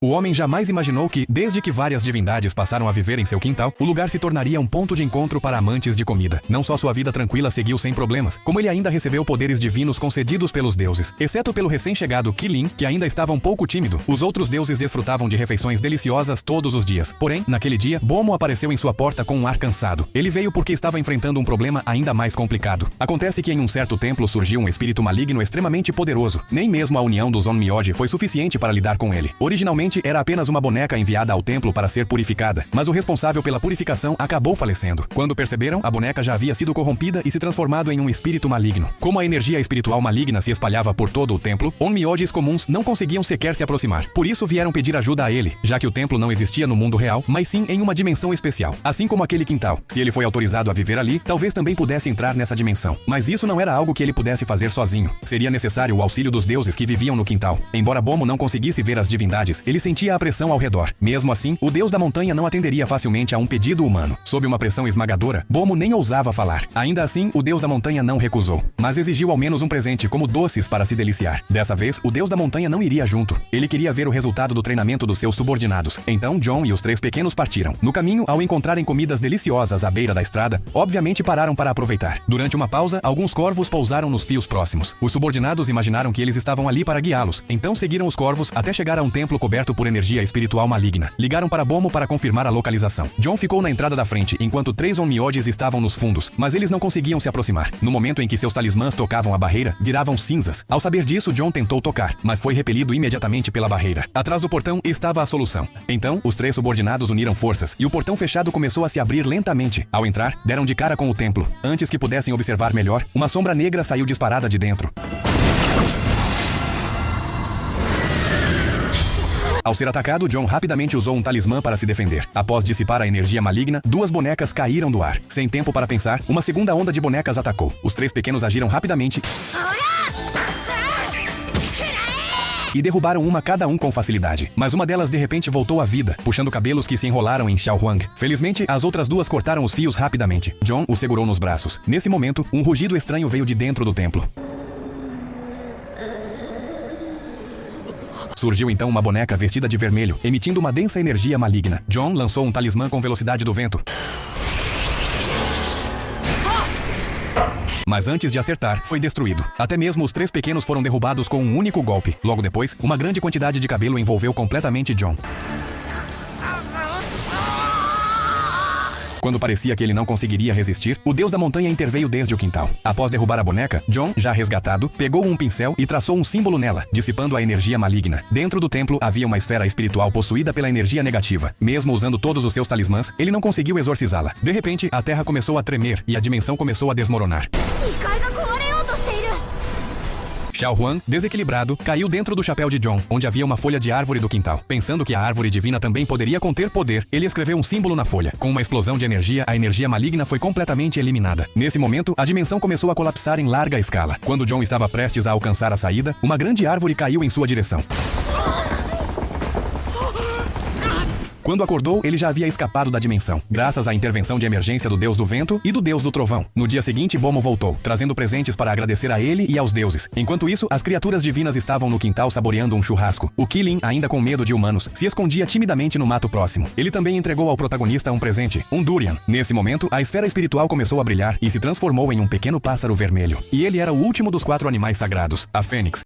O homem jamais imaginou que, desde que várias divindades passaram a viver em seu quintal, o lugar se tornaria um ponto de encontro para amantes de comida. Não só sua vida tranquila seguiu sem problemas, como ele ainda recebeu poderes divinos concedidos pelos deuses. Exceto pelo recém-chegado Qilin, que ainda estava um pouco tímido, os outros deuses desfrutavam de refeições deliciosas todos os dias. Porém, naquele dia, Bomo apareceu em sua porta com um ar cansado. Ele veio porque estava enfrentando um problema ainda mais complicado. Acontece que em um certo templo surgiu um espírito maligno extremamente poderoso. Nem mesmo a união dos Onmyoji foi suficiente para lidar com ele. Originalmente, era apenas uma boneca enviada ao templo para ser purificada, mas o responsável pela purificação acabou falecendo. Quando perceberam, a boneca já havia sido corrompida e se transformado em um espírito maligno. Como a energia espiritual maligna se espalhava por todo o templo, Onmyojis comuns não conseguiam sequer se aproximar. Por isso vieram pedir ajuda a ele, já que o templo não existia no mundo real, mas sim em uma dimensão especial. Assim como aquele quintal. Se ele foi autorizado a viver ali, talvez também pudesse entrar nessa dimensão. Mas isso não era algo que ele pudesse fazer sozinho. Seria necessário o auxílio dos deuses que viviam no quintal. Embora Bomo não conseguisse ver as divindades, ele sentia a pressão ao redor. Mesmo assim, o deus da montanha não atenderia facilmente a um pedido humano. Sob uma pressão esmagadora, Bomo nem ousava falar. Ainda assim, o deus da montanha não recusou, mas exigiu ao menos um presente como doces para se deliciar. Dessa vez, o deus da montanha não iria junto. Ele queria ver o resultado do treinamento dos seus subordinados. Então, John e os três pequenos partiram. No caminho, ao encontrarem comidas deliciosas à beira da estrada, obviamente pararam para aproveitar. Durante uma pausa, alguns corvos pousaram nos fios próximos. Os subordinados imaginaram que eles estavam ali para guiá-los. Então seguiram os corvos até chegar a um templo coberto por energia espiritual maligna. Ligaram para Bomo para confirmar a localização. John ficou na entrada da frente, enquanto três Onmyojis estavam nos fundos, mas eles não conseguiam se aproximar. No momento em que seus talismãs tocavam a barreira, viravam cinzas. Ao saber disso, John tentou tocar, mas foi repelido imediatamente pela barreira. Atrás do portão estava a solução. Então, os três subordinados uniram forças, e o portão fechado começou a se abrir lentamente. Ao entrar, deram de cara com o templo. Antes que pudessem observar melhor, uma sombra negra saiu disparada de dentro. Ao ser atacado, John rapidamente usou um talismã para se defender. Após dissipar a energia maligna, duas bonecas caíram do ar. Sem tempo para pensar, uma segunda onda de bonecas atacou. Os três pequenos agiram rapidamente e derrubaram uma cada um com facilidade. Mas uma delas de repente voltou à vida, puxando cabelos que se enrolaram em Xiao Huang. Felizmente, as outras duas cortaram os fios rapidamente. John o segurou nos braços. Nesse momento, um rugido estranho veio de dentro do templo. Surgiu então uma boneca vestida de vermelho, emitindo uma densa energia maligna. John lançou um talismã com velocidade do vento. Mas antes de acertar, foi destruído. Até mesmo os três pequenos foram derrubados com um único golpe. Logo depois, uma grande quantidade de cabelo envolveu completamente John. Quando parecia que ele não conseguiria resistir, o deus da montanha interveio desde o quintal. Após derrubar a boneca, John, já resgatado, pegou um pincel e traçou um símbolo nela, dissipando a energia maligna. Dentro do templo havia uma esfera espiritual possuída pela energia negativa. Mesmo usando todos os seus talismãs, ele não conseguiu exorcizá-la. De repente, a terra começou a tremer e a dimensão começou a desmoronar. Xiao Huang, desequilibrado, caiu dentro do chapéu de John, onde havia uma folha de árvore do quintal. Pensando que a árvore divina também poderia conter poder, ele escreveu um símbolo na folha. Com uma explosão de energia, a energia maligna foi completamente eliminada. Nesse momento, a dimensão começou a colapsar em larga escala. Quando John estava prestes a alcançar a saída, uma grande árvore caiu em sua direção. Quando acordou, ele já havia escapado da dimensão, graças à intervenção de emergência do deus do vento e do deus do trovão. No dia seguinte, Bomo voltou, trazendo presentes para agradecer a ele e aos deuses. Enquanto isso, as criaturas divinas estavam no quintal saboreando um churrasco. O Qilin, ainda com medo de humanos, se escondia timidamente no mato próximo. Ele também entregou ao protagonista um presente, um durian. Nesse momento, a esfera espiritual começou a brilhar e se transformou em um pequeno pássaro vermelho. E ele era o último dos 4 animais sagrados, a Fênix.